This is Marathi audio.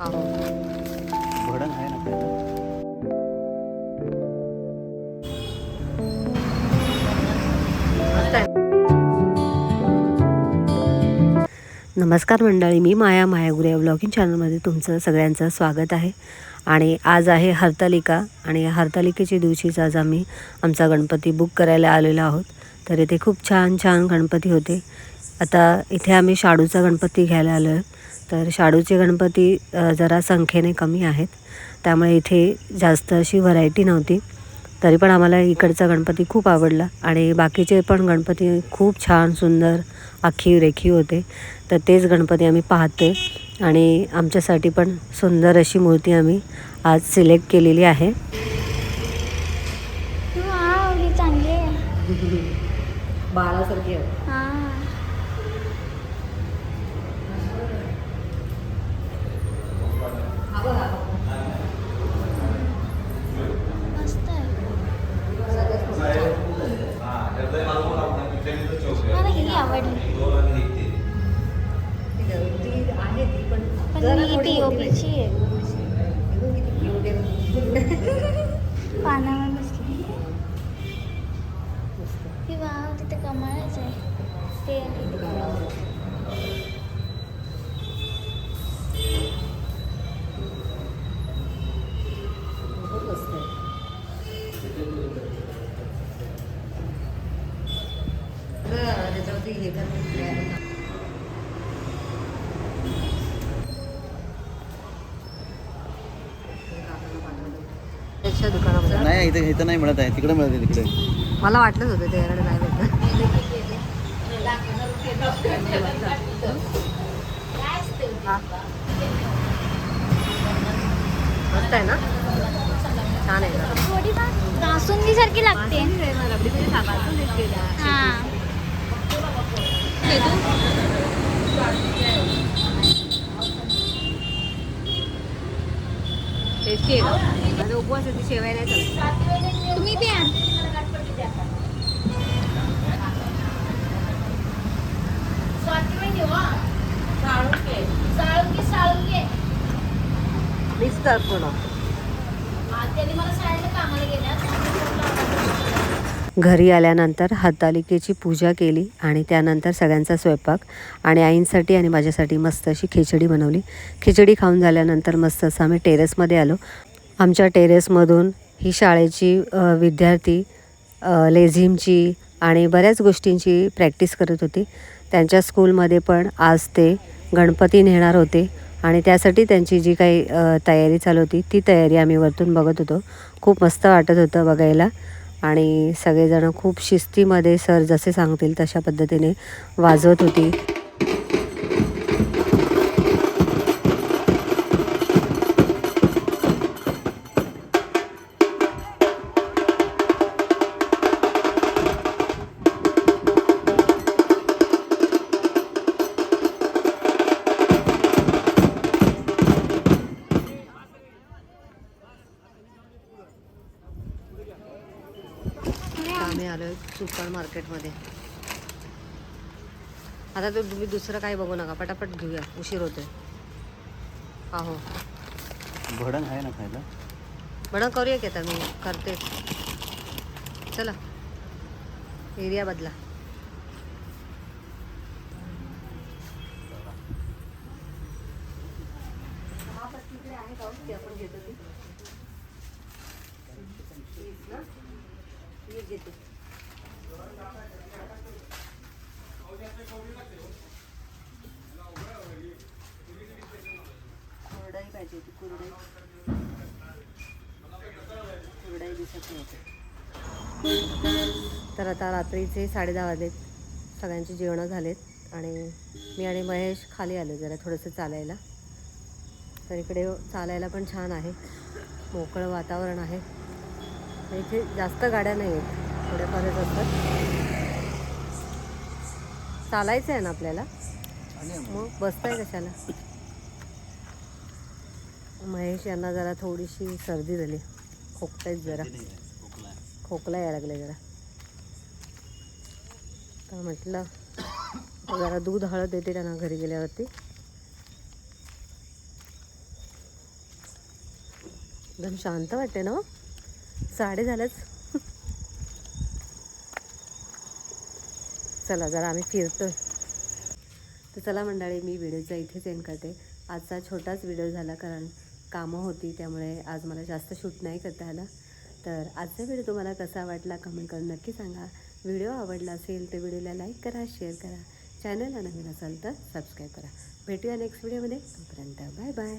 अहो भडंग आहे ना खायला. मस्त आहे. नमस्कार मंडळी, मी माया गुरे व्लॉगिंग चॅनलमध्ये तुमचं सगळ्यांचं स्वागत आहे. आणि आज आहे हरतालिका आणि हरतालिकेच्या दिवशीच आज आम्ही आमचा गणपती बुक करायला आलेलो आहोत. तर इथे खूप छान छान गणपती होते. आता इथे आम्ही शाडूचा गणपती घ्यायला आलो आहे. तर शाडूचे गणपती जरा संख्येने कमी आहेत, त्यामुळे इथे जास्त अशी व्हरायटी नव्हती. तरी पण आम्हाला इकडचा गणपती खूप आवडला आणि बाकीचे पण गणपती खूप छान सुंदर आखीव रेखीव होते. तर तेच गणपती आम्ही पाहतोय आणि आमच्यासाठी पण सुंदर अशी मूर्ती आम्ही आज सिलेक्ट केलेली आहे. वाव, ही चांगली आहे. बाळासारखी आहे. हां. मस्त आहे. मला ही आवडली. पण ही POPची आहे. पानावर बसली. ही वाव, तिथे कमळच आहे. ते दुकानामध्ये नाही, इथं इथं नाही मिळत आहे, तिकडे मिळते तिकडे. मला वाटलंच होतं ते याकडे नाही भेटत. मस्त आहे ना, छान आहे ना. थोडी बासुंदीसारखी लागते. हां. टेस्टी आहे का? माझा उपवास आहे, ती शेवाय नाही चालत. तुम्ही प्या. मिक्स कर पूर्ण. घरी आल्यानंतर हरतालिकेची पूजा केली आणि त्यानंतर सगळ्यांचा स्वयंपाक आणि आईंसाठी आणि माझ्यासाठी मस्त अशी खिचडी बनवली. खिचडी खाऊन झाल्यानंतर मस्त असं आम्ही टेरेसमध्ये आलो. आमच्या टेरेसमधून ही शाळेची विद्यार्थी लेझिमची आणि बऱ्याच गोष्टींची प्रॅक्टिस करत होती. त्यांच्या स्कूलमध्ये पण आज ते गणपती नेणार होते आणि त्यासाठी त्यांची जी काही तयारी चालू होती ती तयारी आम्ही वरतून बघत होतो. खूप मस्त वाटत होतं बघायला आणि सगळेजण खूप शिस्तीमध्ये सर जसे सांगतील तशा पद्धतीने वाजवत होती. आम्ही आलो सुपर मार्केटमध्ये. आता तर तुम्ही दुसरं काही बघू नका, पटापट घेऊया, उशीर होतोय. अहो भडंग आहे ना खायला. बडं करूया की, आता मी करते. चला, एरिया बदला. आपण घेतो ती घेते. कुरडाई पाहिजे होती, कुरडाई दिसत नव्हते. तर आता रात्रीचे 10:30 वाजलेत, सगळ्यांची जेवणं झालेत आणि मी आणि महेश खाली आलो जरा थोडंसं चालायला. तर इकडे चालायला पण छान आहे, मोकळं वातावरण आहे. इथे जास्त गाड्या नाही आहेत, थोड्याफारच असतात. चालायचं आहे ना आपल्याला, मग बसताय कशाला. महेश यांना जरा थोडीशी सर्दी झाली, खोकतायत जरा, खोकला यायला लागले जरा. तर म्हटलं जरा दूध हळद देते त्यांना घरी गेल्यावरती. एकदम शांत वाटते ना हो? साडे झालंच. चला जरा आम्ही फिरतोय. तर चला मंडळी, मी व्हिडिओचा इथेच एंड करते. आजचा छोटाच व्हिडिओ झाला कारण कामं होती, त्यामुळे आज मला जास्त शूट नाही करता आला. तर आजचा व्हिडिओ तुम्हाला कसा वाटला कमेंट करून नक्की सांगा. व्हिडिओ आवडला असेल तर व्हिडिओला लाईक करा, शेअर करा. चॅनलला नवीन असाल तर सबस्क्राईब करा. भेटूया नेक्स्ट व्हिडिओमध्ये. तोपर्यंत बाय बाय.